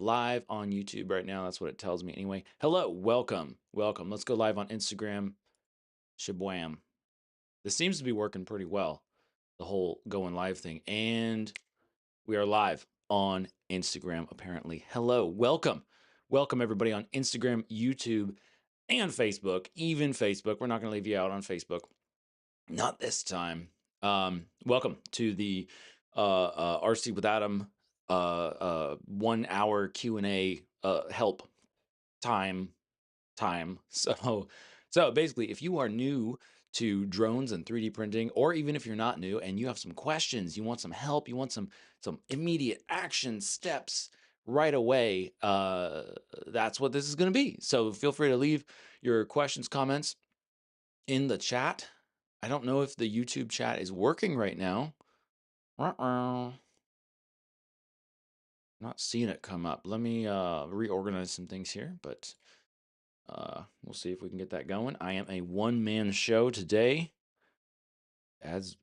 live on YouTube right now. That's what it tells me anyway. Hello, welcome. Let's go live on Instagram. Shabwam. This seems to be working pretty well, the whole going live thing. And we are live on Instagram, apparently. Hello, welcome. Welcome, everybody, on Instagram, YouTube, and Facebook. Even Facebook. We're not going to leave you out on Facebook. Not this time. Welcome to the RC with Adam 1 hour Q&A help time. So basically, if you are new to drones and 3D printing, or even if you're not new and you have some questions, you want some help, you want some immediate action steps right away, that's what this is going to be. So feel free to leave your questions, comments in the chat. I don't know if the YouTube chat is working right now. Not seeing it come up. Let me reorganize some things here, but we'll see if we can get that going. I am a one-man show today, as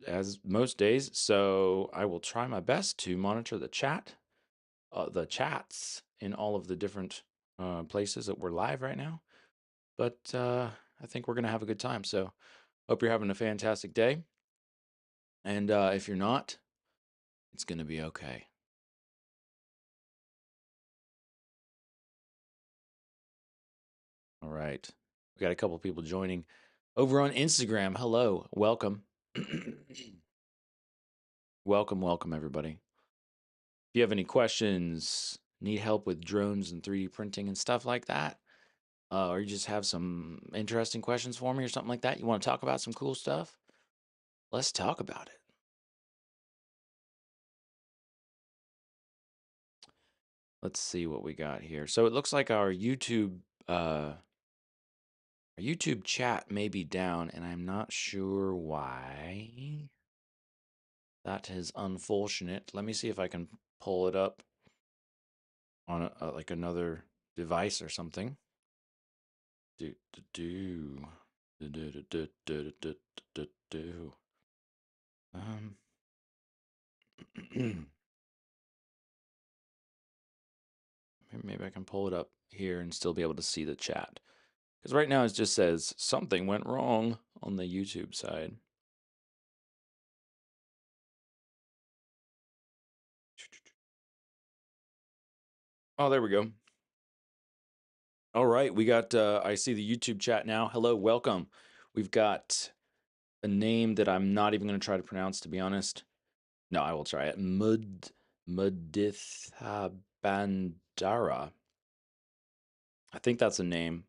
most days, so I will try my best to monitor the chats in all of the different places that we're live right now. But I think we're gonna have a good time. So hope you're having a fantastic day. And if you're not, it's gonna be okay. All right. We got a couple people joining over on Instagram. Hello, welcome. welcome, everybody. If you have any questions, need help with drones and 3D printing and stuff like that, or you just have some interesting questions for me or something like that, you want to talk about some cool stuff, let's talk about it. Let's see what we got here. So it looks like our YouTube chat may be down, and I'm not sure why. That is unfortunate. Let me see if I can pull it up on like another device or something. Maybe I can pull it up here and still be able to see the chat. Because right now it just says something went wrong on the YouTube side. Oh, there we go. All right, we got, I see the YouTube chat now. Hello, welcome. We've got a name that I'm not even going to try to pronounce, to be honest. No, I will try it. Muditha Bandara. I think that's a name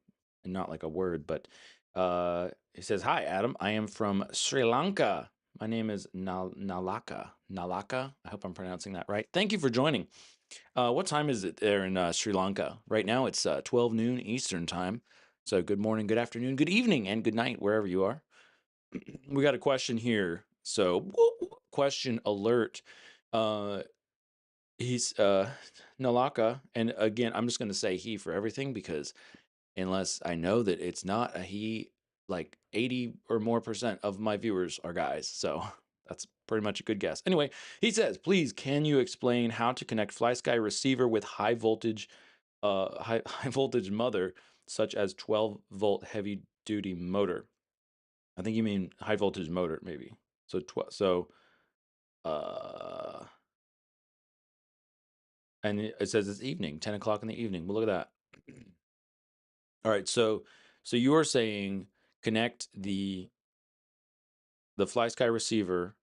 and not like a word, but it says, "Hi, Adam. I am from Sri Lanka. My name is Nalaka. Nalaka. I hope I'm pronouncing that right. Thank you for joining. What time is it there in Sri Lanka? Right now, it's 12 noon Eastern time. So good morning, good afternoon, good evening, and good night, wherever you are. We got a question here. So, question alert. He's Nalaka, and again, I'm just going to say he for everything because unless I know that it's not a he, like 80 or more % of my viewers are guys. So that's pretty much a good guess. Anyway, he says, please, can you explain how to connect FlySky receiver with high voltage mother, such as 12-volt heavy duty motor? I think you mean high voltage motor, maybe. So and it says it's evening, 10 o'clock in the evening. Well, look at that. All right, so you are saying connect the FlySky receiver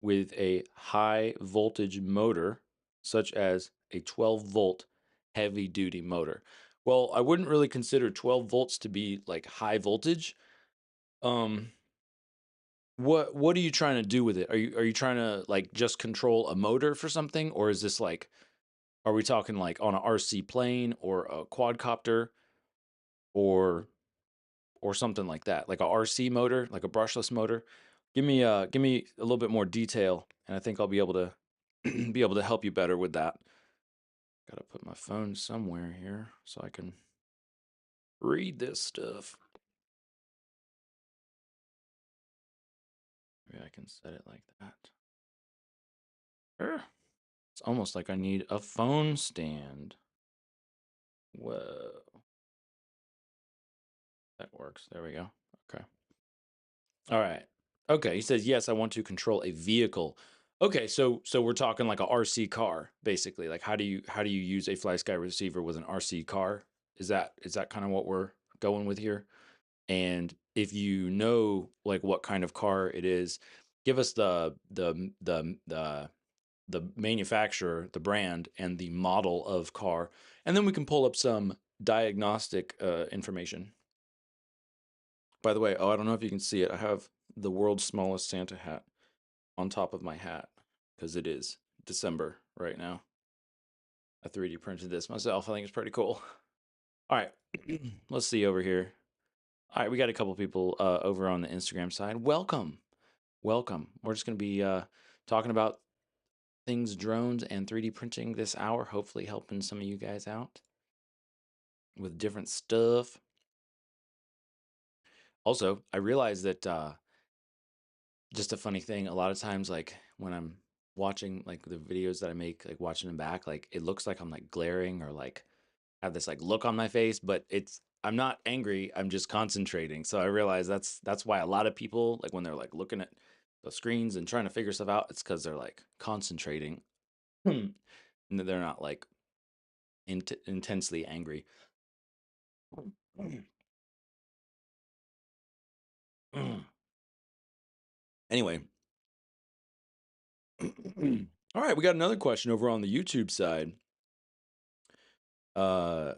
with a high voltage motor, such as a 12-volt heavy duty motor. Well, I wouldn't really consider 12 volts to be like high voltage. What are you trying to do with it? Are you trying to like just control a motor for something, or is this like, are we talking like on a RC plane or a quadcopter or something like that, like a RC motor, like a brushless motor? Give me a little bit more detail, and I think I'll be able to help you better with that. Gotta put my phone somewhere here so I can read this stuff. Maybe I can set it like that. It's almost like I need a phone stand. Whoa. That works. There we go. Okay. All right. Okay. He says, yes, I want to control a vehicle. Okay, so we're talking like a RC car, basically. Like how do you use a FlySky receiver with an RC car? Is that kind of what we're going with here? And if you know like what kind of car it is, give us the manufacturer, the brand, and the model of car, and then we can pull up some diagnostic information. By the way, I don't know if you can see it. I have the world's smallest Santa hat on top of my hat because it is December right now. I 3D printed this myself. I think it's pretty cool. All right, let's see over here. All right, we got a couple people over on the Instagram side. Welcome. Welcome. We're just going to be talking about things, drones, and 3D printing this hour, hopefully helping some of you guys out with different stuff. Also, I realized that just a funny thing, a lot of times, like when I'm watching like the videos that I make, like watching them back, like it looks like I'm like glaring or like have this like look on my face, but I'm not angry, I'm just concentrating. So I realize that's why a lot of people like when they're like looking at the screens and trying to figure stuff out, it's because they're like concentrating and they're not like intensely angry. Anyway, all right, we got another question over on the YouTube side. Daryl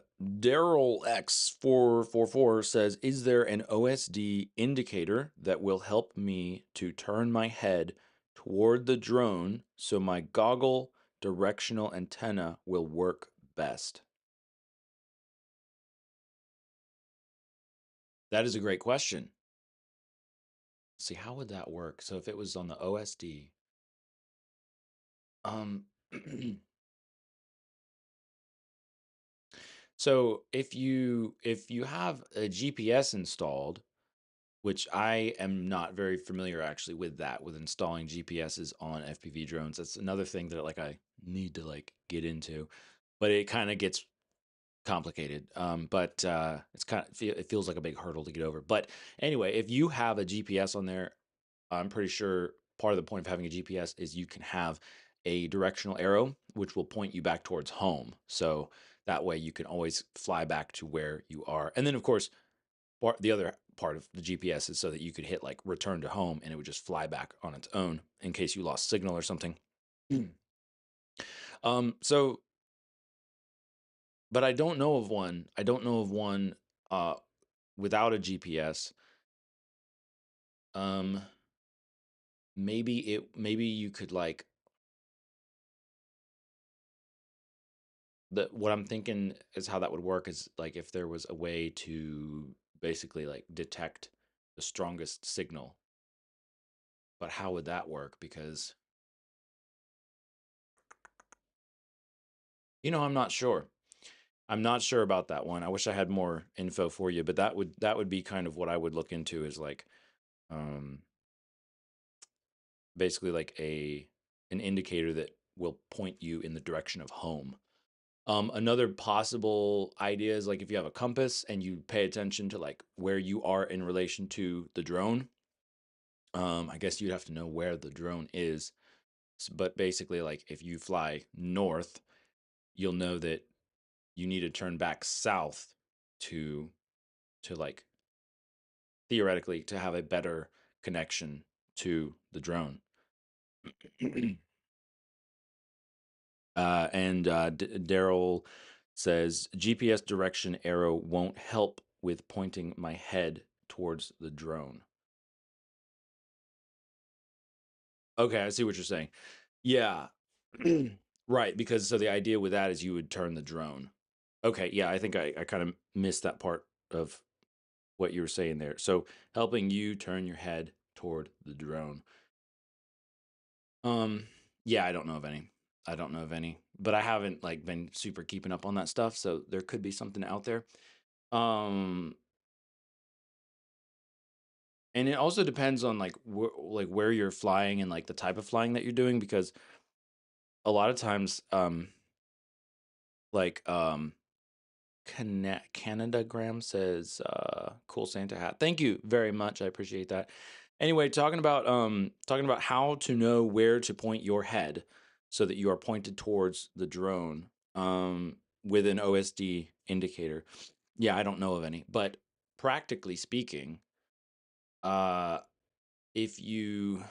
X444 says, is there an OSD indicator that will help me to turn my head toward the drone so my goggle directional antenna will work best? That is a great question. Let's see, how would that work? So if it was on the OSD, um, so if you have a GPS installed, which I am not very familiar actually with that, with installing GPSs on FPV drones. That's another thing that like I need to like get into, but it kind of gets complicated. But it's kind of it feels like a big hurdle to get over. But anyway, if you have a GPS on there, I'm pretty sure part of the point of having a GPS is you can have a directional arrow which will point you back towards home. So that way you can always fly back to where you are. And then of course the other part of the GPS is so that you could hit like return to home and it would just fly back on its own in case you lost signal or something. So, but I don't know of one. I don't know of one uh, without a GPS. Um, maybe you could like what I'm thinking is how that would work is like if there was a way to basically like detect the strongest signal. But how would that work? Because I'm not sure. I'm not sure about that one. I wish I had more info for you, but that would be kind of what I would look into is like um basically like an indicator that will point you in the direction of home. Another possible idea is like if you have a compass and you pay attention to like where you are in relation to the drone. I guess you'd have to know where the drone is, but basically like if you fly north, you'll know that you need to turn back south to like theoretically to have a better connection to the drone. And Daryl says GPS direction arrow won't help with pointing my head towards the drone. Okay, I see what you're saying. Yeah. Right, because so the idea with that is you would turn the drone. Okay, yeah, I think I kind of missed that part of what you were saying there. So helping you turn your head toward the drone. Um, yeah, I don't know of any. I don't know of any, but I haven't like been super keeping up on that stuff, so there could be something out there. Um, and it also depends on like where you're flying and like the type of flying that you're doing because a lot of times like Canadagram says, cool Santa hat. Thank you very much. I appreciate that. Anyway, talking about how to know where to point your head so that you are pointed towards the drone with an OSD indicator. Yeah, I don't know of any, but practically speaking, uh, if you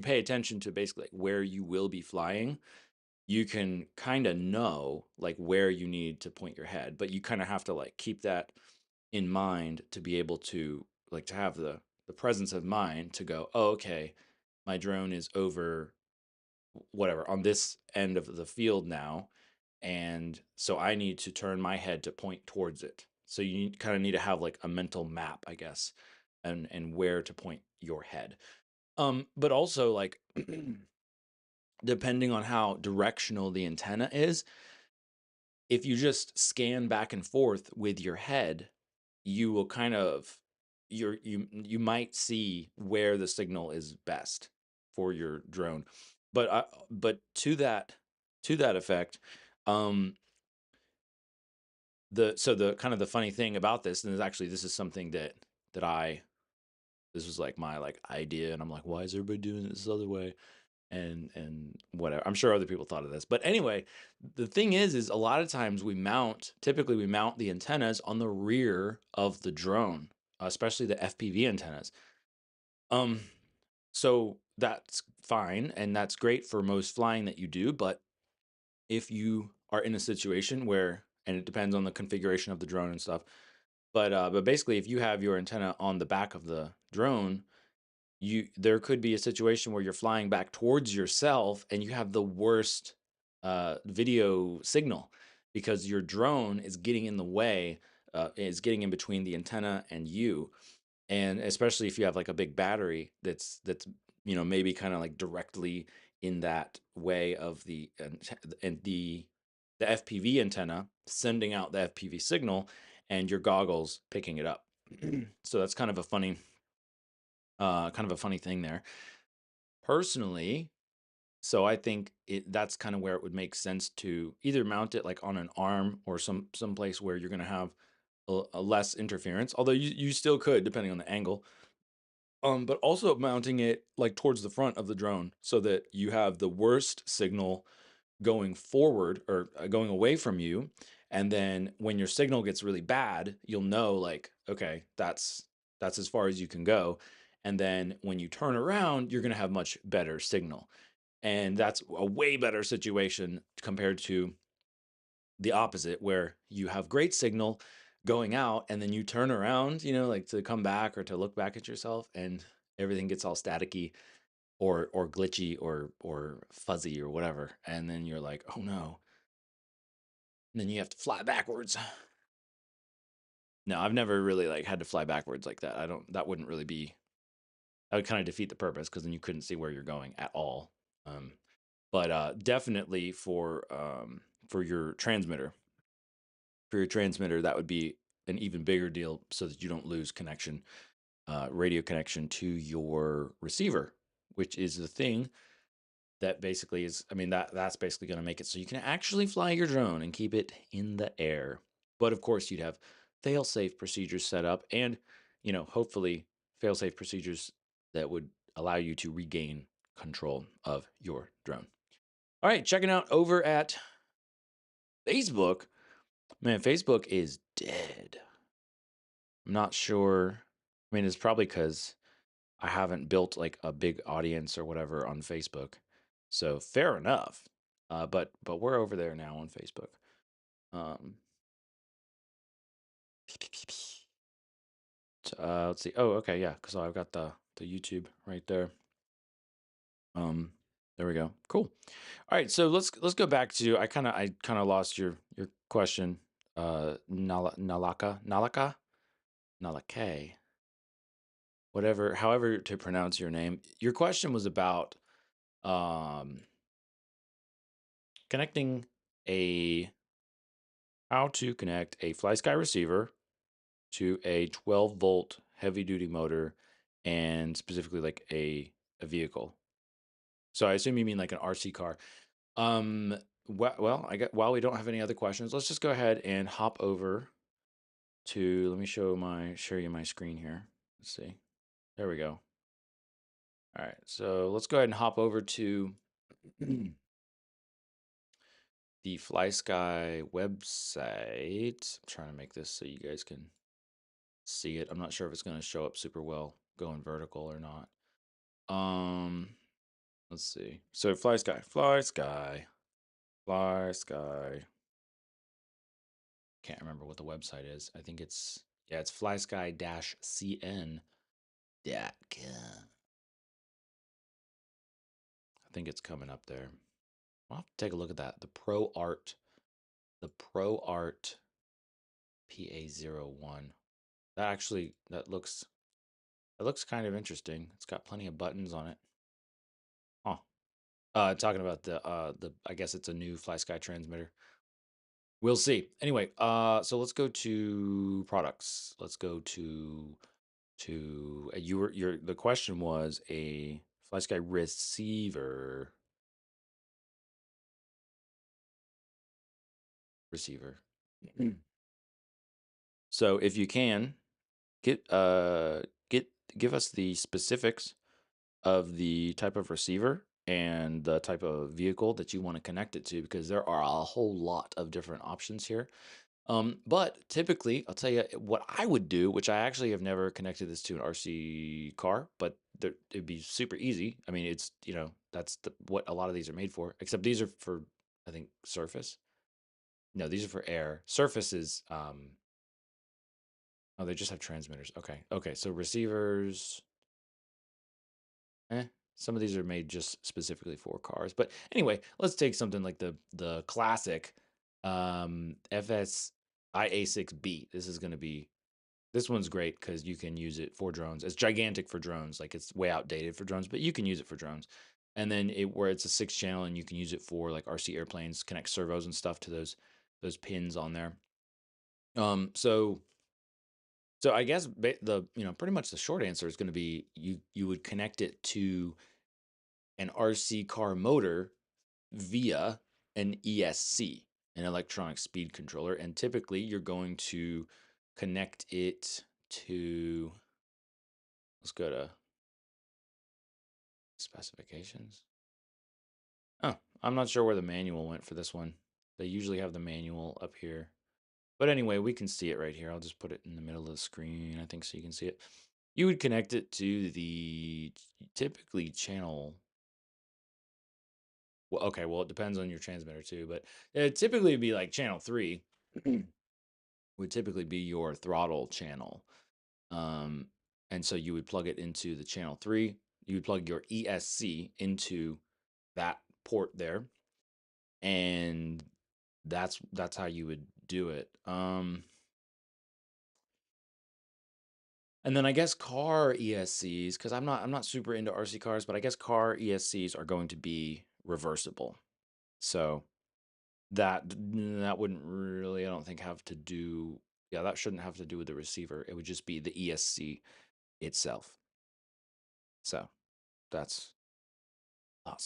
pay attention to basically like where you will be flying, you can kind of know like where you need to point your head, but you kind of have to like keep that in mind to be able to like to have the presence of mind to go, oh, okay, my drone is over whatever on this end of the field now, and so I need to turn my head to point towards it. So you kind of need to have like a mental map, I guess, and where to point your head. But also like depending on how directional the antenna is, if you just scan back and forth with your head, you will kind of you might see where the signal is best for your drone. But to that effect, um the kind of the funny thing about this, and actually this is something that I this was like my like idea, and I'm like, why is everybody doing it this other way? And whatever. I'm sure other people thought of this. But anyway, the thing is a lot of times typically we mount the antennas on the rear of the drone, especially the FPV antennas. Um, so that's fine and that's great for most flying that you do, but if you are in a situation where, and it depends on the configuration of the drone and stuff, but basically if you have your antenna on the back of the drone, there could be a situation where you're flying back towards yourself and you have the worst video signal because your drone is getting in the way, is getting in between the antenna and you. And especially if you have like a big battery that's maybe kind of like directly in that way of the FPV antenna sending out the FPV signal and your goggles picking it up. So that's kind of a funny thing there. Personally, so I think that's kind of where it would make sense to either mount it like on an arm or some place where you're going to have a less interference, although you still could depending on the angle. But also mounting it like towards the front of the drone so that you have the worst signal going forward or going away from you. And then when your signal gets really bad, you'll know like, okay, that's as far as you can go. And then when you turn around, you're going to have much better signal. And that's a way better situation compared to the opposite, where you have great signal going out and then you turn around, like to come back or to look back at yourself and everything gets all staticky or glitchy or fuzzy or whatever. And then you're like, oh no. And then you have to fly backwards. No, I've never really like had to fly backwards like that. That wouldn't really be, that would kind of defeat the purpose because then you couldn't see where you're going at all. But definitely for your transmitter, that would be an even bigger deal so that you don't lose connection, radio connection to your receiver, which is the thing that basically is, I mean, that's basically going to make it so you can actually fly your drone and keep it in the air. But of course, you'd have fail-safe procedures set up and, hopefully fail-safe procedures that would allow you to regain control of your drone. All right, checking out over at Facebook. Man, Facebook is dead. I'm not sure. I mean, it's probably because I haven't built like a big audience or whatever on Facebook. So fair enough. But we're over there now on Facebook. Um, let's see. Oh, okay, yeah. Because I've got the YouTube right there. There we go. Cool. All right, so let's go back to I kind of lost your question. Nalaka, whatever, however to pronounce your name. Your question was about um connecting a how to connect a FlySky receiver to a 12-volt heavy duty motor and specifically like a vehicle. So I assume you mean like an RC car. Um well, I get while we don't have any other questions, let's just go ahead and hop over to. Let me show you my screen here. Let's see. There we go. All right, so let's go ahead and hop over to the FlySky website. I'm trying to make this so you guys can see it. I'm not sure if it's going to show up super well going vertical or not. Let's see. So FlySky. Can't remember what the website is. I think it's flysky-cn.com. I think it's coming up there. I'll have to take a look at that. The ProArt PA01. That looks kind of interesting. It's got plenty of buttons on it. Huh. Talking about the I guess it's a new FlySky transmitter. We'll see. Anyway, so let's go to products. Let's go to the question was a FlySky receiver. So if you can get give us the specifics of the type of receiver and the type of vehicle that you want to connect it to, because there are a whole lot of different options here. But typically, I'll tell you what I would do, which I actually have never connected this to an RC car, but it'd be super easy. I mean, it's, that's what a lot of these are made for, except these are for, I think, surface. No, these are for air. Surface is, oh, they just have transmitters. Okay. Okay. So receivers, some of these are made just specifically for cars. But anyway, let's take something like the classic FS IA6B. This one's great because you can use it for drones. It's gigantic for drones. Like, it's way outdated for drones, but you can use it for drones. And then where it's a 6-channel, and you can use it for like RC airplanes, connect servos and stuff to those pins on there. So I guess pretty much the short answer is going to be you would connect it to an RC car motor via an ESC, an electronic speed controller, and typically you're going to connect it to, let's go to specifications. Oh, I'm not sure where the manual went for this one. They usually have the manual up here. But anyway, we can see it right here. I'll just put it in the middle of the screen, I think, so you can see it. You would connect it to the typically channel. Well, okay, well, it depends on your transmitter too, but it typically would be like channel 3 would typically be your throttle channel. And so you would plug it into the channel 3. You would plug your ESC into that port there, and that's how you would do it. And then I guess car ESCs, because I'm not super into RC cars, but I guess car ESCs are going to be reversible. So that wouldn't really, I don't think, have to do. Yeah, that shouldn't have to do with the receiver. It would just be the ESC itself. So that's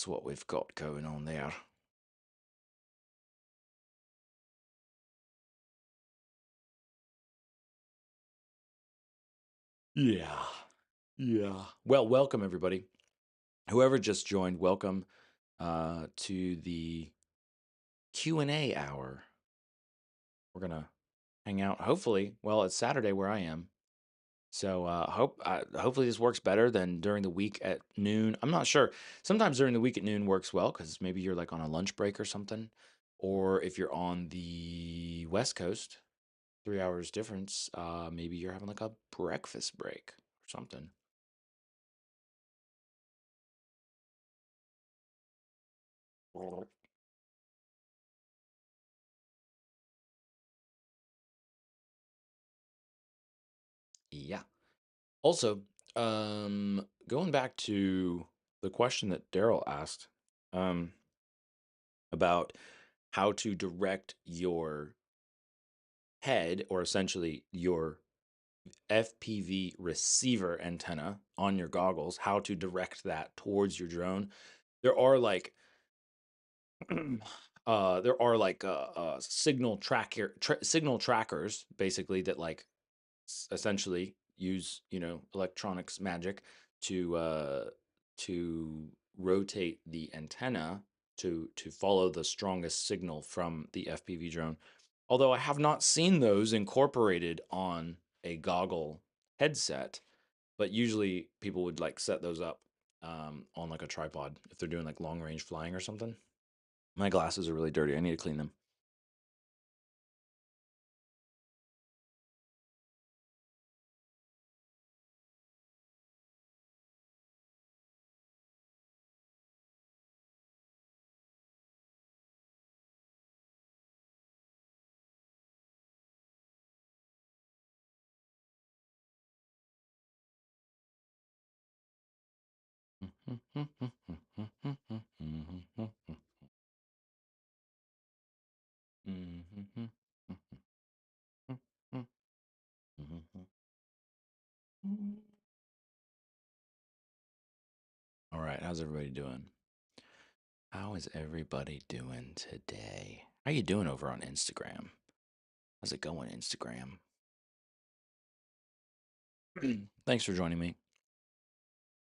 what we've got going on there. Yeah. Yeah. Well, welcome everybody. Whoever just joined, welcome to the Q&A hour. We're going to hang out. Hopefully, well, it's Saturday where I am. So hopefully this works better than during the week at noon. I'm not sure. Sometimes during the week at noon works well because maybe you're like on a lunch break or something. Or if you're on the West Coast, 3 hours difference, maybe you're having like a breakfast break or something. Yeah. Also, going back to the question that Daryl asked, um, about how to direct your head, or essentially your FPV receiver antenna on your goggles, how to direct that towards your drone. There are like there are like signal trackers basically that like essentially use electronics magic to rotate the antenna to follow the strongest signal from the FPV drone. Although I have not seen those incorporated on a goggle headset, but usually people would like set those up on like a tripod if they're doing like long range flying or something. My glasses are really dirty. I need to clean them. All right, how's everybody doing? How is everybody doing today? How you doing over on Instagram? How's it going, Instagram? Thanks for joining me.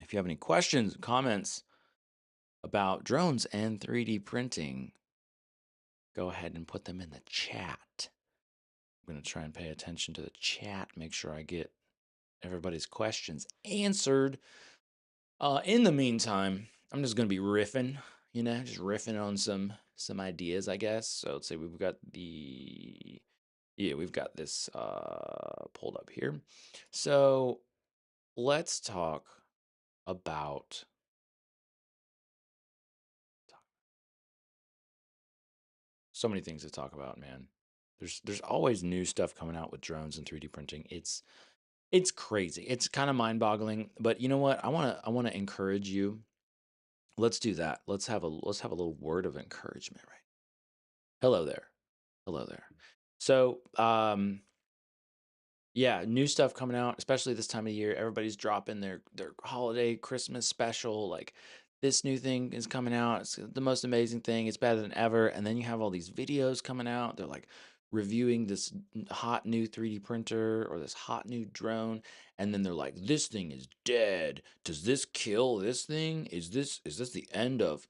If you have any questions, comments about drones and 3D printing, go ahead and put them in the chat. I'm going to try and pay attention to the chat, make sure I get everybody's questions answered. In the meantime, I'm just going to be riffing, just riffing on some ideas, I guess. So let's say we've got we've got this pulled up here. So let's talk about so many things to talk about, man. There's always new stuff coming out with drones and 3D printing. It's crazy. It's kind of mind-boggling, but you know what? I want to encourage you. Let's do that. Let's have a little word of encouragement, right? Hello there. Hello there. So, yeah, new stuff coming out, especially this time of year. Everybody's dropping their holiday Christmas special. Like this new thing is coming out. It's the most amazing thing. It's better than ever. And then you have all these videos coming out. They're like reviewing this hot new 3D printer or this hot new drone. And then they're like, this thing is dead. Does this kill this thing? Is this the end of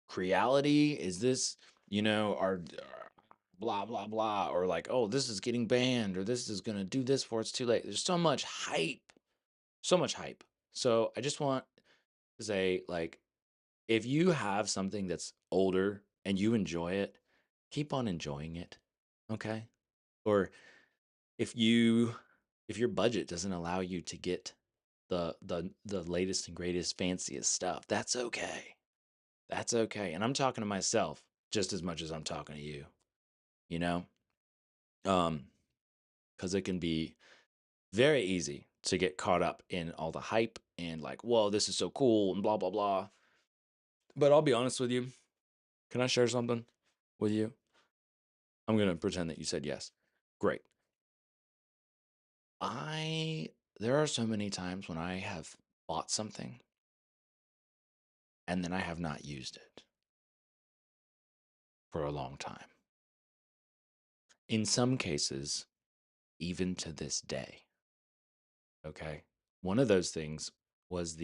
creality? Is this, our blah blah blah, or like, oh, this is getting banned, or this is gonna do this for it's too late. There's so much hype, so much hype. So I just want to say, like, if you have something that's older and you enjoy it, keep on enjoying it, okay? Or if your budget doesn't allow you to get the latest and greatest fanciest stuff, that's okay. That's okay. And I'm talking to myself just as much as I'm talking to you, you know? Um, because it can be very easy to get caught up in all the hype and like, whoa, this is so cool and blah, blah, blah. But I'll be honest with you. Can I share something with you? I'm going to pretend that you said yes. Great. There are so many times when I have bought something and then I have not used it for a long time. In some cases, even to this day. Okay. One of those things was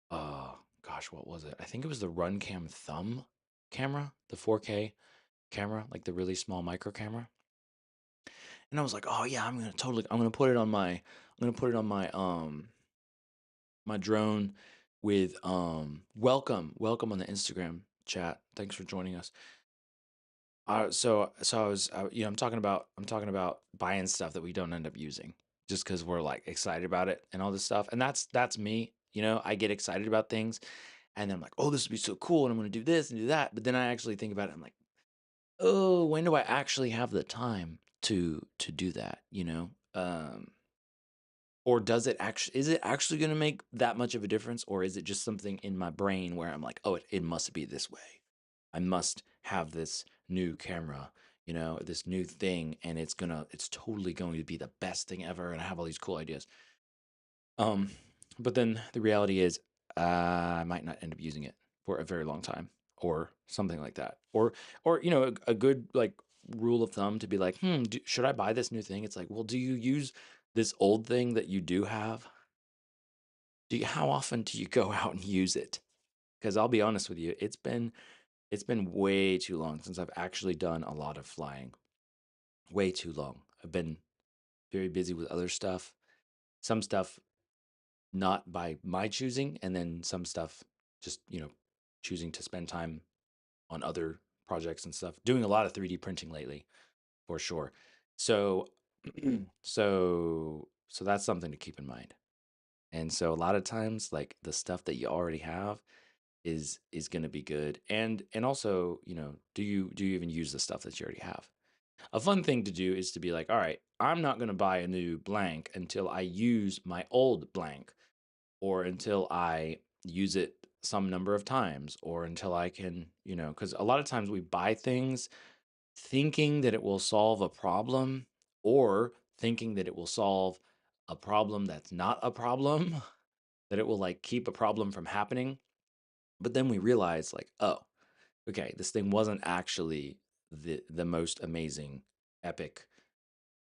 gosh, what was it? I think it was the Runcam Thumb camera, the 4K camera, like the really small micro camera. And I was like, oh yeah, I'm gonna put it on my drone with welcome on the Instagram chat. Thanks for joining us. So I was, I'm talking about buying stuff that we don't end up using just because we're like excited about it and all this stuff. And that's me. I get excited about things, and then I'm like, oh, this would be so cool, and I'm gonna do this and do that. But then I actually think about it. I'm like, oh, when do I actually have the time to do that? Or is it actually going to make that much of a difference, or is it just something in my brain where I'm like, oh, it must be this way. I must have this new camera, this new thing, and it's totally going to be the best thing ever, and I have all these cool ideas. But then the reality is, I might not end up using it for a very long time. or something like that. Or a good like rule of thumb to be like, should I buy this new thing? It's like, well, do you use this old thing that you do have? How often do you go out and use it? Because I'll be honest with you, it's been way too long since I've actually done a lot of flying. Way too long. I've been very busy with other stuff. Some stuff not by my choosing, and then some stuff just, choosing to spend time on other projects and stuff. Doing a lot of 3D printing lately, for sure. So so that's something to keep in mind. And so a lot of times like the stuff that you already have is going to be good. And also, do you even use the stuff that you already have? A fun thing to do is to be like, all right, I'm not going to buy a new blank until I use my old blank, or until I use it some number of times, or until I can, because a lot of times we buy things thinking that it will solve a problem, or thinking that it will solve a problem that's not a problem, that it will like keep a problem from happening. But then we realize like, oh, okay, this thing wasn't actually the most amazing, epic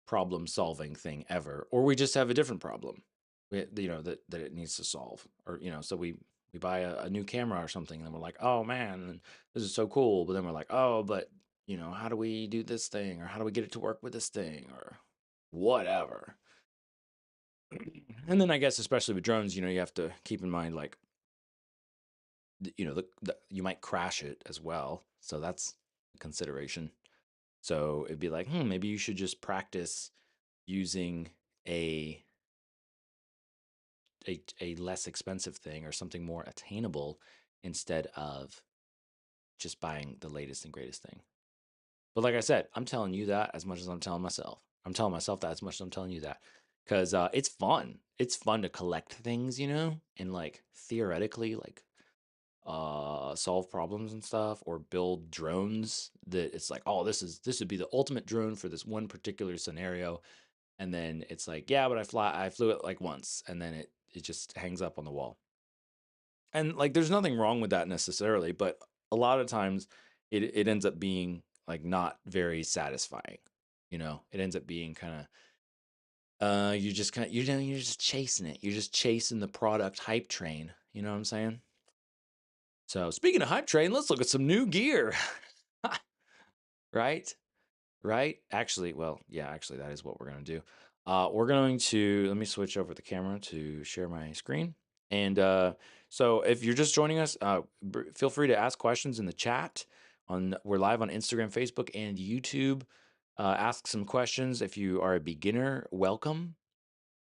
problem solving thing ever, or we just have a different problem, that it needs to solve, or so we buy a new camera or something, and then we're like, oh man, this is so cool, but then we're like, oh, but how do we do this thing, or how do we get it to work with this thing, or whatever. And then I guess especially with drones, you have to keep in mind like you might crash it as well, so that's a consideration. So it'd be like, maybe you should just practice using a a less expensive thing, or something more attainable, instead of just buying the latest and greatest thing. But like I said, I'm telling you that as much as I'm telling myself. I'm telling myself that as much as I'm telling you that. Because it's fun. It's fun to collect things, and like theoretically, like solve problems and stuff, or build drones that it's like, oh, this would be the ultimate drone for this one particular scenario. And then it's like, yeah, but I flew it like once, and then it just hangs up on the wall. And like there's nothing wrong with that necessarily, but a lot of times it ends up being like not very satisfying. It ends up being kind of you just kind of you're just chasing it. You're just chasing the product hype train. You know what I'm saying? So speaking of hype train, let's look at some new gear. Right? Right? Actually, well, yeah, actually that is what we're going to do. We're going to, let me switch over the camera to share my screen. And so if you're just joining us, feel free to ask questions in the chat. We're live on Instagram, Facebook, and YouTube. Ask some questions. If you are a beginner, welcome.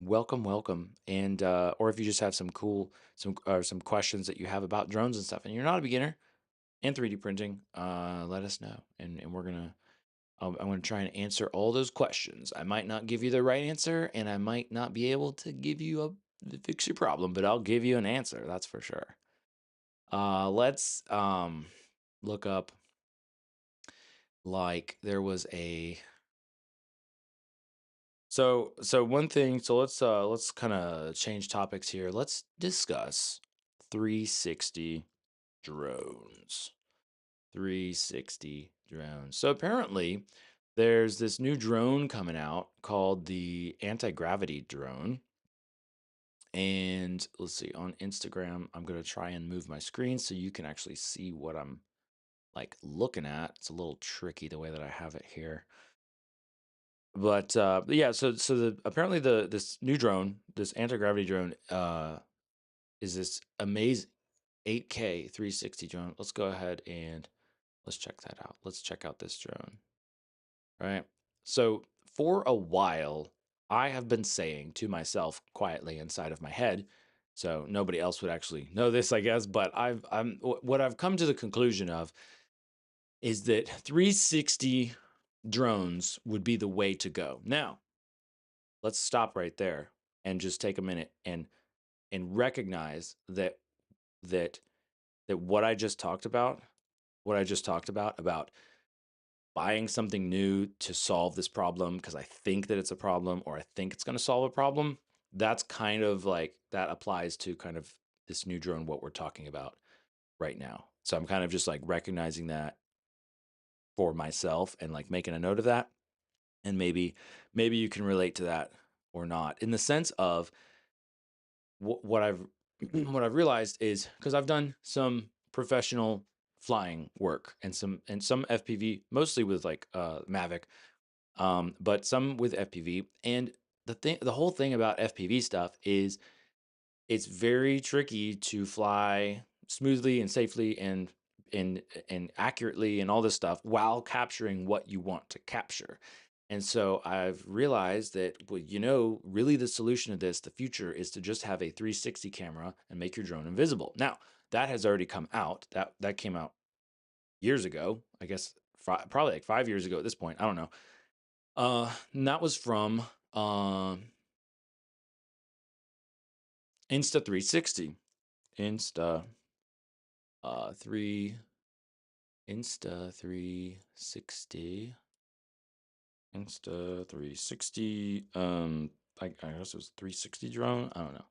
Welcome, welcome. And or if you just have some questions that you have about drones and stuff, and you're not a beginner and 3D printing, let us know. And we're gonna I'm going to try and answer all those questions. I might not give you the right answer, and I might not be able to give you fix your problem, but I'll give you an answer. That's for sure. Let's look up, like there was a one thing. So let's kind of change topics here. Let's discuss 360 drones. 360 drones. So apparently, there's this new drone coming out called the anti-gravity drone. And let's see, on Instagram, I'm going to try and move my screen so you can actually see what I'm like looking at. It's a little tricky the way that I have it here. But yeah, so apparently this new drone, this anti-gravity drone, is this amazing 8K 360 drone. Let's go ahead and let's check that out. Let's check out this drone. Right. So for a while, I have been saying to myself quietly inside of my head, so nobody else would actually know this, I guess, but what I've come to the conclusion of is that 360 drones would be the way to go. Now, let's stop right there and just take a minute and recognize that what I just talked about, about buying something new to solve this problem because I think that it's a problem, or I think it's going to solve a problem, that's kind of like that applies to kind of this new drone, what we're talking about right now. So I'm kind of just like recognizing that for myself and like making a note of that. And maybe you can relate to that or not, in the sense of what I've what I've realized is, because I've done some professional flying work and some FPV, mostly with like Mavic, but some with FPV. And the whole thing about FPV stuff is it's very tricky to fly smoothly and safely and accurately and all this stuff while capturing what you want to capture. And so I've realized that, well, really the solution to this, the future, is to just have a 360 camera and make your drone invisible. Now, that has already come out. That came out years ago, I guess, probably like 5 years ago at this point. I don't know. And that was from Insta360. Insta 3 Insta360. Insta360. I guess it was 360 drone. I don't know.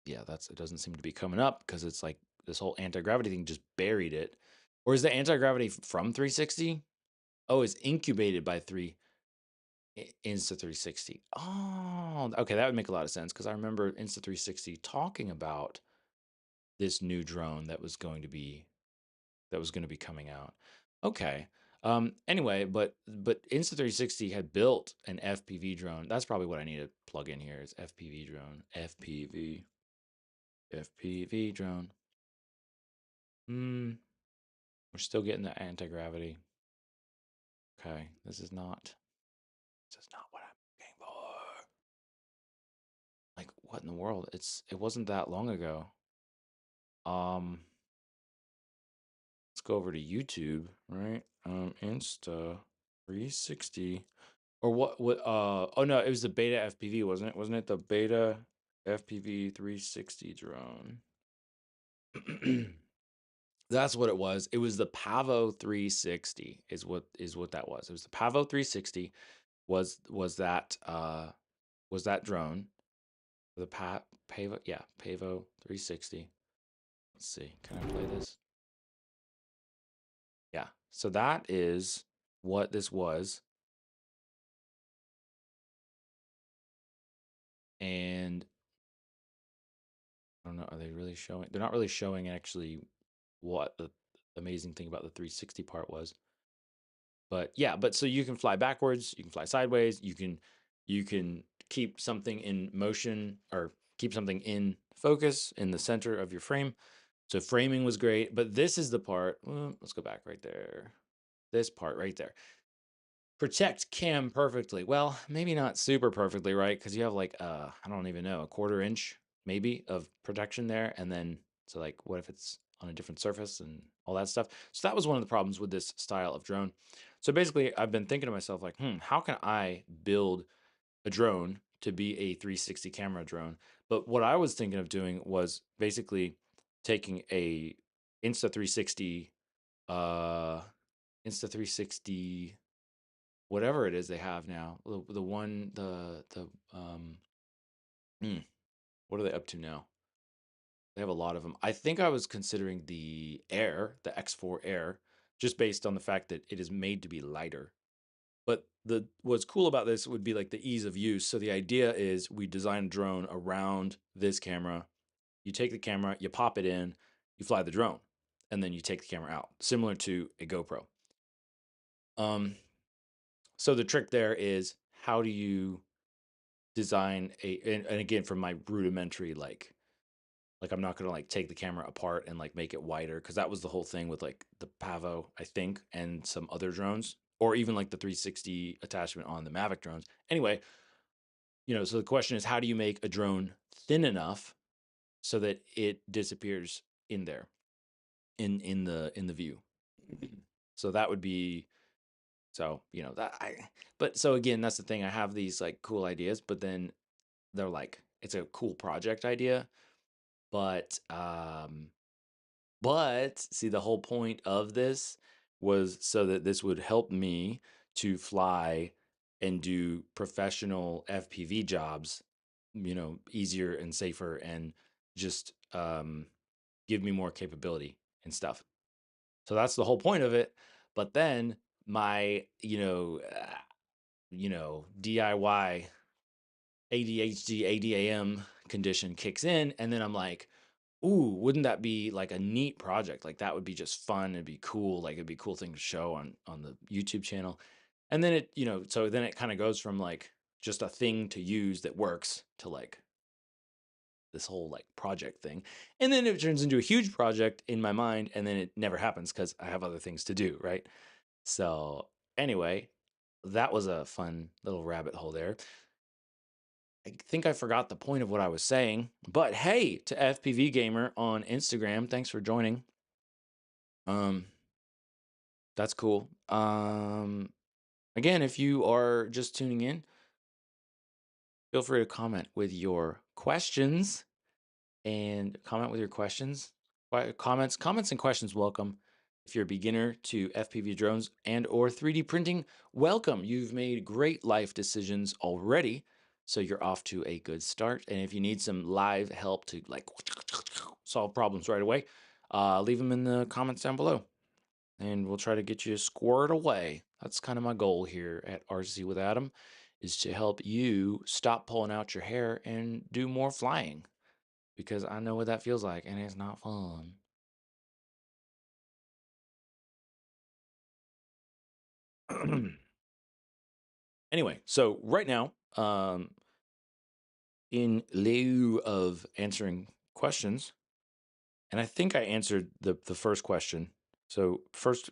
Yeah, it doesn't seem to be coming up because it's like this whole anti-gravity thing just buried it. Or is the anti-gravity from 360? Oh, it's incubated by Insta360. Oh, okay, that would make a lot of sense, because I remember Insta360 talking about this new drone that was going to be coming out. Okay. Anyway, but Insta360 had built an FPV drone. That's probably what I need to plug in here, is FPV drone. FPV drone. We're still getting the anti-gravity. Okay, this is not what I'm looking for. Like, what in the world? It wasn't that long ago. Let's go over to YouTube, right? Insta 360. Or what oh no, it was the beta FPV, wasn't it? Wasn't it the beta FPV 360 drone? That's what it was. It was the Pavo 360 is what that was. It was the Pavo 360 was that drone. The Pavo, yeah, Pavo 360. Let's see. Can I play this? Yeah. So that is what this was. And I don't know, are they really showing? They're not really showing actually what the amazing thing about the 360 part was. But yeah, so you can fly backwards, you can fly sideways, you can keep something in motion or keep something in focus in the center of your frame. So framing was great, but this is the part. Well, let's go back right there. This part right there. Protect cam perfectly. Well, maybe not super perfectly, right? Because you have like I don't even know, a 1/4 inch maybe of protection there, and then so like what if it's on a different surface and all that stuff. So that was one of the problems with this style of drone. So basically, I've been thinking to myself like, how can I build a drone to be a 360 camera drone? But what I was thinking of doing was basically taking a Insta360 Insta360, whatever it is they have now, the one what are they up to now? They have a lot of them. I think I was considering the X4 Air, just based on the fact that it is made to be lighter. But what's cool about this would be like the ease of use. So the idea is we design a drone around this camera. You take the camera, you pop it in, you fly the drone, and then you take the camera out, similar to a GoPro. So the trick there is, how do you design and again, from my rudimentary, like I'm not gonna like take the camera apart and like make it wider, because that was the whole thing with like the Pavo, I think, and some other drones, or even like the 360 attachment on the Mavic drones. Anyway, so the question is, how do you make a drone thin enough so that it disappears in there, in the view? So that would be, so that but so again, that's the thing. I have these like cool ideas, but then they're like, it's a cool project idea, but see, the whole point of this was so that this would help me to fly and do professional FPV jobs, easier and safer, and just give me more capability and stuff. So that's the whole point of it. But then my, DIY ADHD ADAM condition kicks in, and then I'm like, ooh, wouldn't that be like a neat project? Like that would be just fun. It'd be cool. Like it'd be a cool thing to show on the YouTube channel. And then so then it kind of goes from like just a thing to use that works to like this whole like project thing. And then it turns into a huge project in my mind, and then it never happens because I have other things to do, right? So anyway, that was a fun little rabbit hole there. I think I forgot the point of what I was saying, but hey, to FPV Gamer on Instagram, thanks for joining. That's cool. Again, if you are just tuning in, feel free to comment with your questions comments and questions welcome. If you're a beginner to FPV drones and or 3D printing, welcome. You've made great life decisions already, so you're off to a good start. And if you need some live help to like solve problems right away, leave them in the comments down below, and we'll try to get you squared away. That's kind of my goal here at RC with Adam, is to help you stop pulling out your hair and do more flying, because I know what that feels like, and it's not fun. Anyway, so right now, in lieu of answering questions, and I think I answered the first question. So first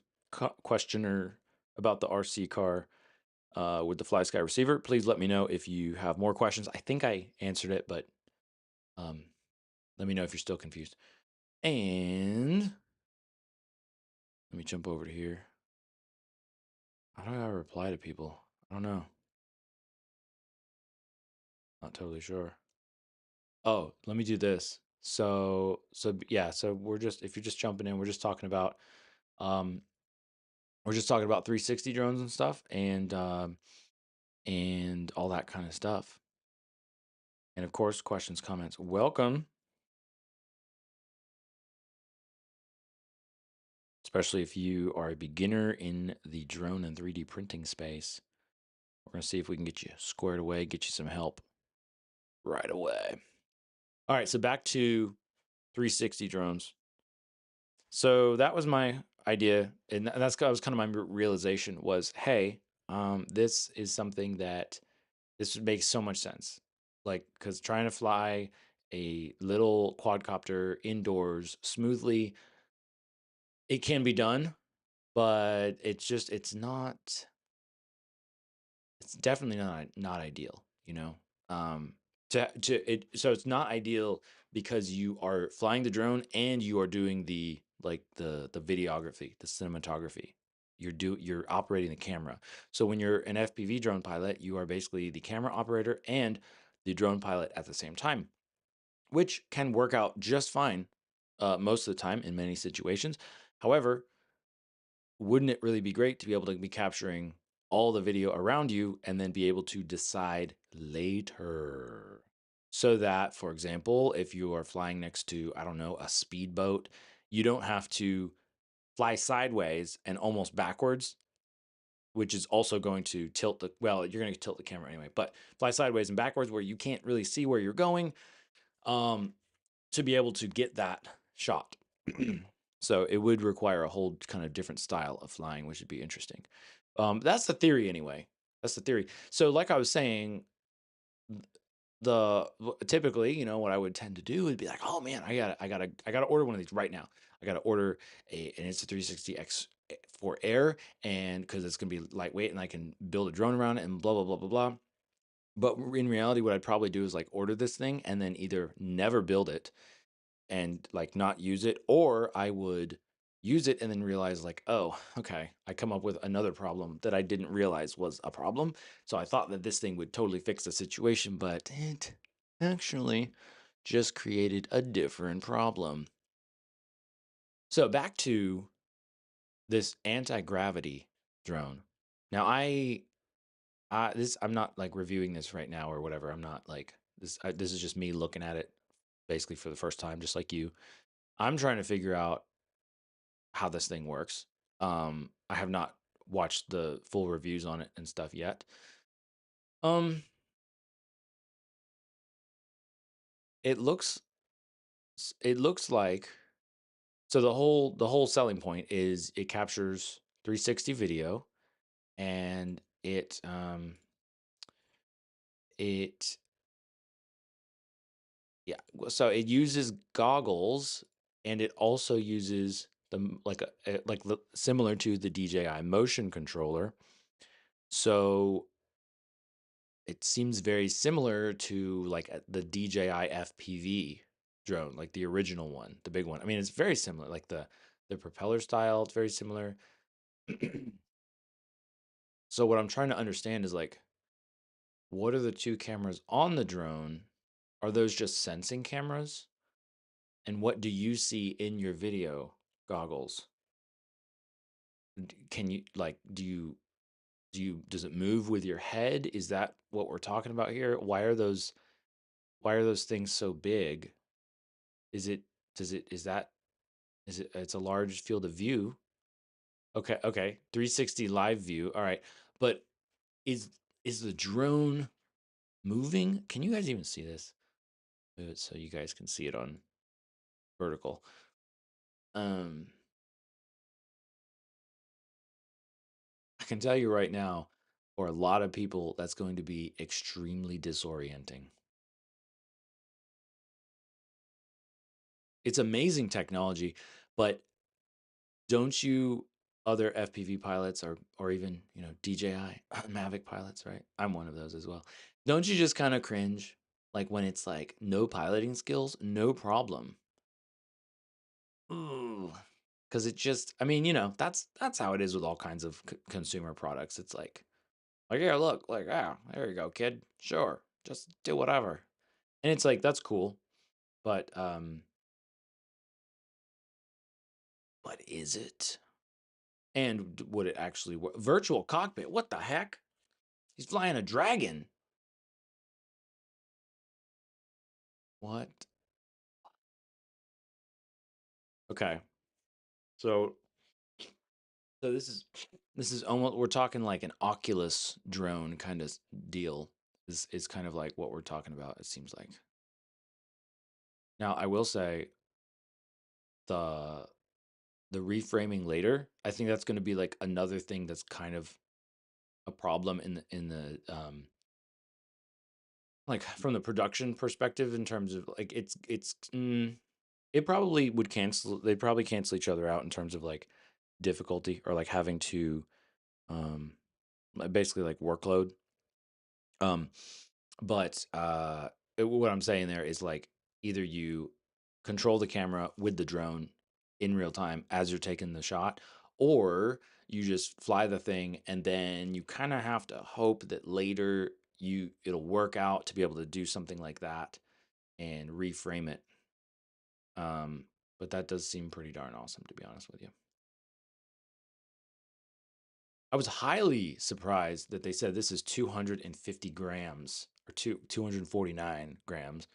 questioner about the RC car with the FlySky receiver. Please let me know if you have more questions. I think I answered it, but let me know if you're still confused. And let me jump over to here. How do I reply to people? I don't know. Not totally sure. Oh, let me do this. So yeah, so if you're just jumping in, we're just talking about 360 drones and stuff, and all that kind of stuff. And of course, questions, comments, welcome. Especially if you are a beginner in the drone and 3D printing space. We're going to see if we can get you squared away, get you some help right away. All right, so back to 360 drones. So that was my idea, and that was kind of my realization was, hey, this is something that this would make so much sense. Like, because trying to fly a little quadcopter indoors smoothly, it can be done, but it's definitely not ideal, you know. So it's not ideal because you are flying the drone and you are doing the videography, the cinematography. You're operating the camera. So when you're an FPV drone pilot, you are basically the camera operator and the drone pilot at the same time, which can work out just fine most of the time in many situations. However, wouldn't it really be great to be able to be capturing all the video around you and then be able to decide later? So that, for example, if you are flying next to, I don't know, a speedboat, you don't have to fly sideways and almost backwards, which is also going to you're going to tilt the camera anyway, but fly sideways and backwards where you can't really see where you're going, to be able to get that shot. So it would require a whole kind of different style of flying, which would be interesting. That's the theory anyway. That's the theory. So like I was saying, typically, what I would tend to do would be like, oh man, I gotta order one of these right now. I gotta order an Insta360X for air, and because it's gonna be lightweight and I can build a drone around it and blah blah blah blah blah. But in reality, what I'd probably do is like order this thing and then either never build it and like not use it, or I would use it and then realize like, oh, okay, I come up with another problem that I didn't realize was a problem. So I thought that this thing would totally fix the situation, but it actually just created a different problem. So back to this anti-gravity drone. Now I'm not like reviewing this right now or whatever. I'm not like this. This is just me looking at it basically for the first time, just like you. I'm trying to figure out how this thing works. I have not watched the full reviews on it and stuff yet. Um, it looks it looks like so the whole selling point is it captures 360 video and it yeah, so it uses goggles and it also uses similar to the DJI motion controller. So it seems very similar to like the DJI FPV drone, like the original one, the big one. I mean, it's very similar, like the propeller style, it's very similar. So what I'm trying to understand is like what are the two cameras on the drone? Are those just sensing cameras? And what do you see in your video goggles? Can you like does it move with your head? Is that what we're talking about here? Why are those things so big? Is it does it is it it's a large field of view? Okay. 360 live view. All right. But is is the drone moving? Can you guys even see this? Move it so you guys can see it on vertical. Um I can tell you right now, for a lot of people, that's going to be extremely disorienting. It's amazing technology, but don't you other FPV pilots or even, DJI Mavic pilots, right? I'm one of those as well. Don't you just kind of cringe like when it's like no piloting skills, no problem. Ooh. Cuz it just I mean, that's how it is with all kinds of consumer products. It's like yeah, look, like yeah, there you go, kid. Sure. Just do whatever. And it's like that's cool, but is it? And would it actually work? Virtual cockpit. What the heck? He's flying a dragon. What? Okay. So so this is almost we're talking like an Oculus drone kind of deal. Is kind of like what we're talking about, it seems like. Now, I will say the the reframing later, I think that's going to be like another thing that's kind of a problem in the like from the production perspective in terms of like it probably would cancel they'd probably cancel each other out in terms of like difficulty or like having to um basically like workload. um but what I'm saying there is like either you control the camera with the drone in real time as you're taking the shot, or you just fly the thing and then you kind of have to hope that later it'll work out to be able to do something like that and reframe it. But that does seem pretty darn awesome, to be honest with you. I was highly surprised that they said this is 250 grams or 249 grams.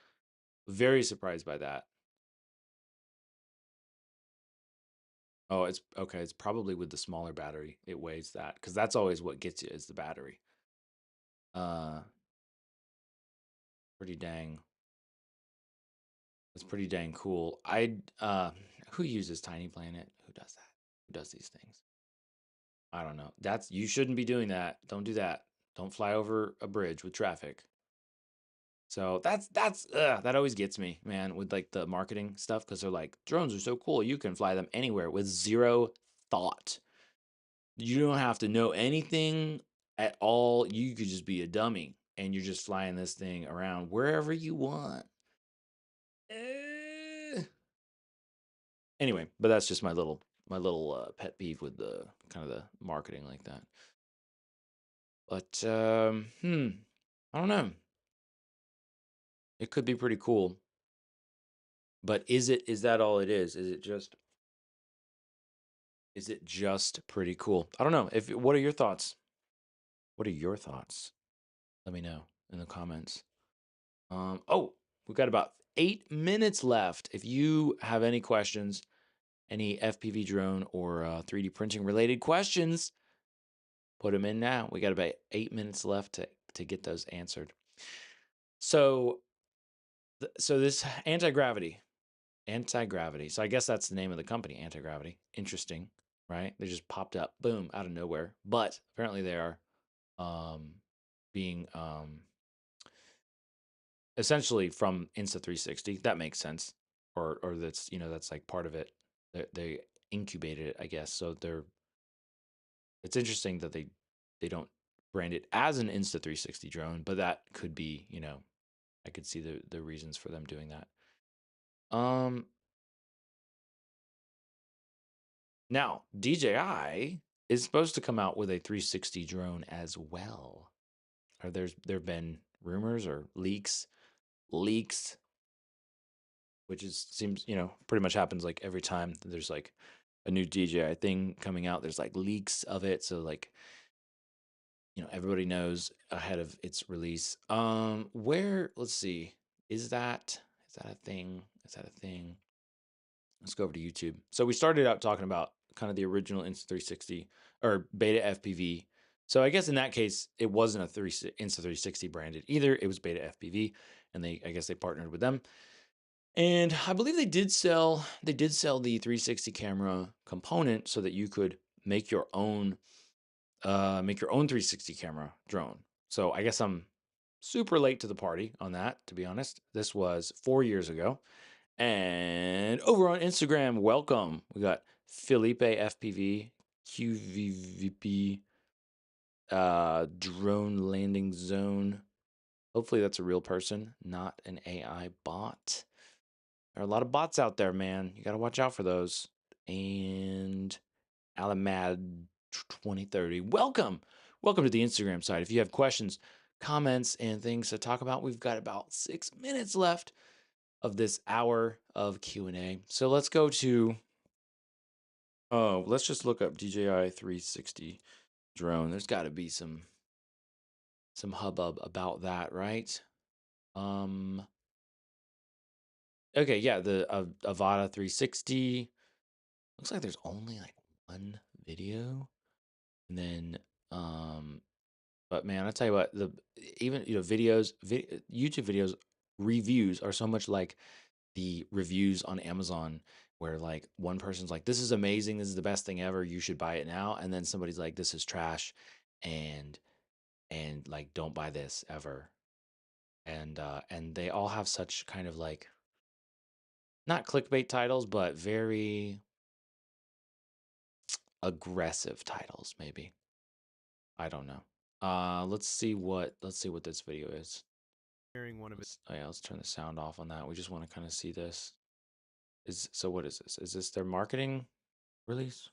Very surprised by that. Oh, it's okay. It's probably with the smaller battery. It weighs that because that's always what gets you is the battery. Uh, pretty dang. That's pretty dang cool. Who uses Tiny Planet? Who does that? Who does these things? I don't know. You shouldn't be doing that. Don't do that. Don't fly over a bridge with traffic. So that always gets me, man, with like the marketing stuff because they're like drones are so cool. You can fly them anywhere with zero thought. You don't have to know anything at all. You could just be a dummy and you're just flying this thing around wherever you want. Eh. Anyway, but that's just my little pet peeve with the kind of the marketing like that. But I don't know. It could be pretty cool. But is that all it is? Is it just pretty cool? I don't know. What are your thoughts? What are your thoughts? Let me know in the comments. Oh, we've got about 8 minutes left. If you have any questions, any FPV drone or 3D printing related questions, put them in now. We got about 8 minutes left to get those answered. So this anti-gravity. So I guess that's the name of the company, Anti-Gravity. Interesting, right? They just popped up, boom, out of nowhere. But apparently they are being essentially from Insta360. That makes sense, or that's that's like part of it. They incubated it, I guess. So it's interesting that they don't brand it as an Insta360 drone, but that could be I could see the reasons for them doing that. Now DJI is supposed to come out with a 360 drone as well. Or there've been rumors or leaks, which seems pretty much happens like every time there's like a new DJI thing coming out. There's like leaks of it, so like everybody knows ahead of its release. Let's see, is that a thing? Let's go over to YouTube. So we started out talking about kind of the original Insta360 or Beta FPV. So I guess in that case, it wasn't a Insta360 branded either. It was Beta FPV, and I guess they partnered with them. And I believe they did sell the 360 camera component so that you could make your own 360 camera drone. So I guess I'm super late to the party on that, to be honest. This was 4 years ago. And over on Instagram, welcome. We got Felipe FPV, QVVP, drone landing zone. Hopefully that's a real person, not an AI bot. There are a lot of bots out there, man. You got to watch out for those. And Alamad 2030, welcome. Welcome to the Instagram side. If you have questions, comments, and things to talk about, we've got about 6 minutes left of this hour of Q&A. So let's go to, let's just look up DJI 360 drone. There's got to be some hubbub about that, right? Okay, yeah, the Avata 360. Looks like there's only like one video. And then, but man, I tell you what, even videos, YouTube videos, reviews are so much like the reviews on Amazon, where like one person's like, "This is amazing, this is the best thing ever, you should buy it now," and then somebody's like, "This is trash," and like, "Don't buy this ever," and they all have such kind of like not clickbait titles, but very aggressive titles, maybe. I don't know. Let's see what this video is. Hearing one of it. Oh yeah, let's turn the sound off on that. We just want to kind of see this. So what is this? Is this their marketing release?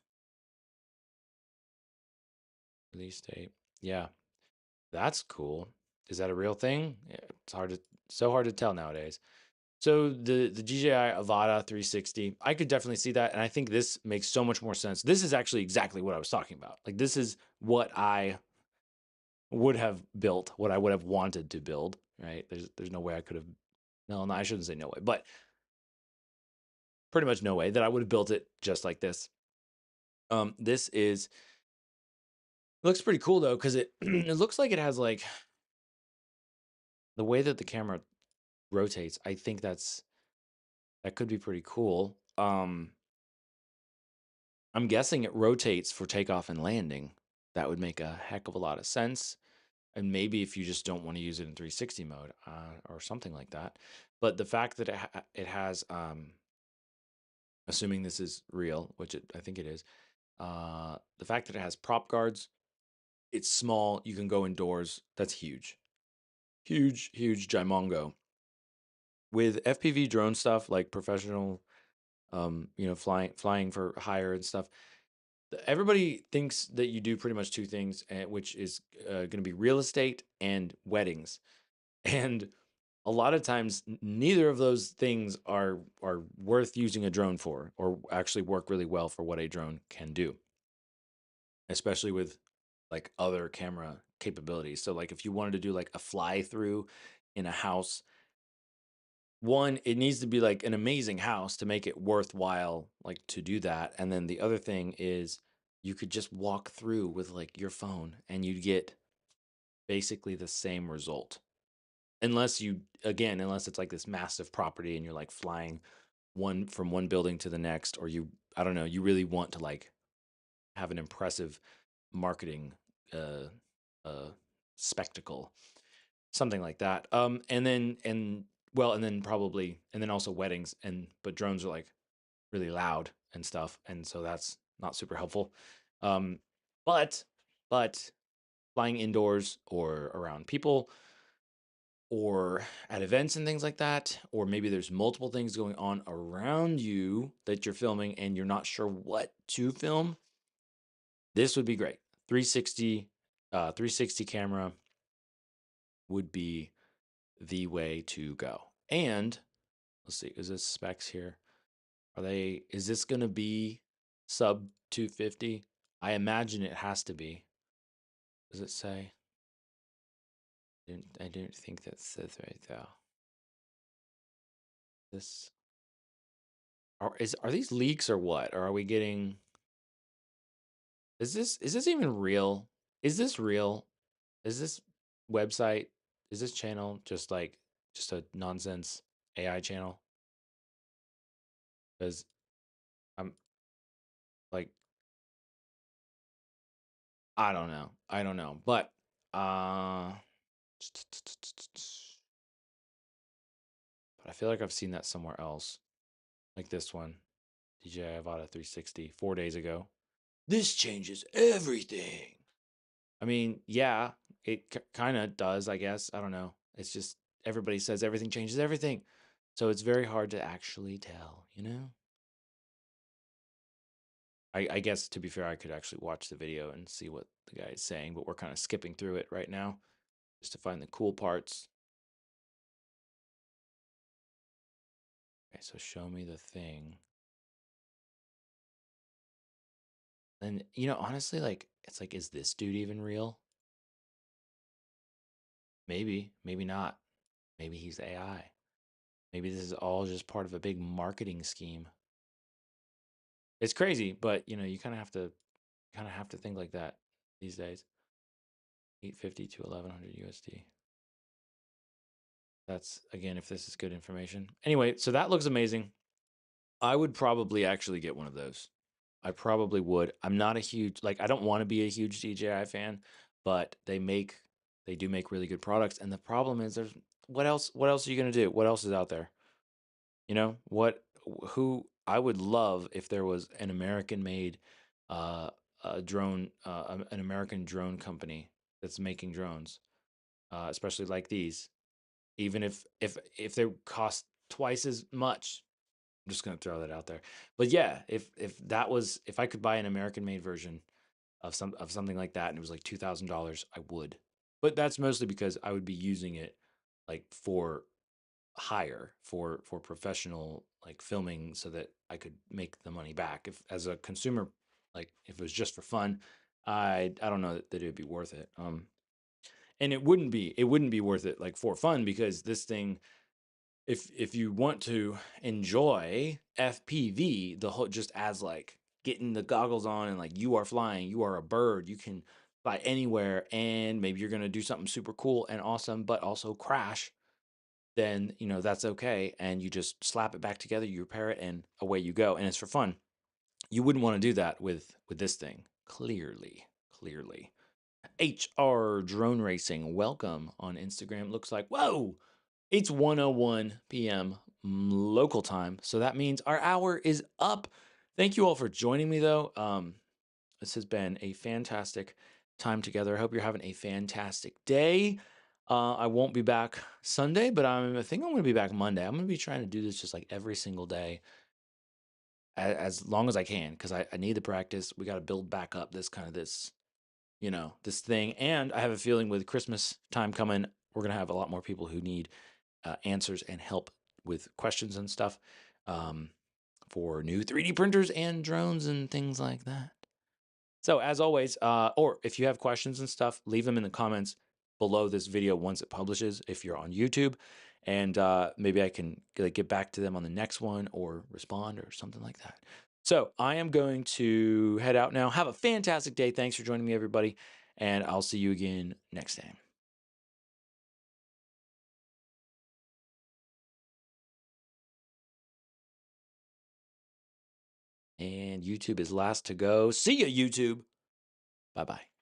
Release date. Yeah, that's cool. Is that a real thing? Yeah, it's so hard to tell nowadays. So the DJI Avata 360, I could definitely see that, and I think this makes so much more sense. This is actually exactly what I was talking about. Like, this is what I would have built, what I would have wanted to build. Right? There's no way I could have. No, I shouldn't say no way, but pretty much no way that I would have built it just like this. This looks pretty cool though, because it it looks like it has like the way that the camera rotates. I think that could be pretty cool. I'm guessing it rotates for takeoff and landing. That would make a heck of a lot of sense. And maybe if you just don't want to use it in 360 mode or something like that. But the fact that it has, assuming this is real, which I think it is, the fact that it has prop guards, it's small, you can go indoors. That's huge. Huge, huge, gimongo. With FPV drone stuff like professional, flying for hire and stuff, everybody thinks that you do pretty much two things, which is going to be real estate and weddings. And a lot of times, neither of those things are worth using a drone for, or actually work really well for what a drone can do, especially with like other camera capabilities. So like if you wanted to do like a fly through in a house, one, it needs to be like an amazing house to make it worthwhile, like to do that. And then the other thing is you could just walk through with like your phone and you'd get basically the same result. Unless unless it's like this massive property and you're like flying one from one building to the next, or I don't know, you really want to like have an impressive marketing uh uh spectacle, something like that. And then probably, and then also weddings, but drones are like really loud and stuff, and so that's not super helpful. Um, but but flying indoors or around people or at events and things like that, or maybe there's multiple things going on around you that you're filming and you're not sure what to film, this would be great. 360 camera would be the way to go. And let's see, is this specs here? Is this going to be sub 250? I imagine it has to be. Does it say? I didn't think that says right though. This are these leaks or what? Or are we getting, is this even real? Is this real? Is this website, is this channel just a nonsense AI channel? Because I'm like, I don't know. I don't know. But but I feel like I've seen that somewhere else. Like this one. DJI Avata 360 4 days ago. This changes everything. I mean, yeah, it kind of does, I guess. I don't know. It's just everybody says everything changes everything. So it's very hard to actually tell, you know? I guess to be fair, I could actually watch the video and see what the guy is saying, but we're kind of skipping through it right now just to find the cool parts. Okay, so show me the thing. And honestly, like it's like, is this dude even real? Maybe, maybe not. Maybe he's AI. Maybe this is all just part of a big marketing scheme. It's crazy, but you kind of have to think like that these days. 850 to 1100 USD. That's again, if this is good information. Anyway, so that looks amazing. I would probably actually get one of those. I probably would. I'm not a huge, like, I don't want to be a huge DJI fan, but they do make really good products. And the problem is what else are you going to do? What else is out there? Who I would love if there was an American made, uh, drone, an American drone company that's making drones, especially like these, even if they cost twice as much. I'm just gonna throw that out there. But yeah, if I could buy an American made version of something like that and it was like $2,000, I would. But that's mostly because I would be using it like for hire for professional like filming so that I could make the money back. If as a consumer, like if it was just for fun, I don't know that it would be worth it. And it wouldn't be worth it like for fun, because this thing, if you want to enjoy FPV, the whole, just as like getting the goggles on and like you are flying, you are a bird, you can fly anywhere, and maybe you're gonna do something super cool and awesome, but also crash, then that's okay, and you just slap it back together, you repair it, and away you go, and it's for fun. You wouldn't want to do that with this thing, clearly. HR Drone Racing, welcome on Instagram. Looks like, whoa, it's 1:01 p.m. local time, so that means our hour is up. Thank you all for joining me, though. This has been a fantastic time together. I hope you're having a fantastic day. I won't be back Sunday, but I think I'm going to be back Monday. I'm going to be trying to do this just like every single day, as long as I can, because I need the practice. We got to build back up this thing. And I have a feeling with Christmas time coming, we're going to have a lot more people who need answers and help with questions and stuff, for new 3D printers and drones and things like that. So as always, or if you have questions and stuff, leave them in the comments below this video once it publishes, if you're on YouTube. and maybe I can like get back to them on the next one or respond or something like that. So I am going to head out now. Have a fantastic day. Thanks for joining me, everybody, and I'll see you again next time. And YouTube is last to go. See ya, YouTube. Bye bye.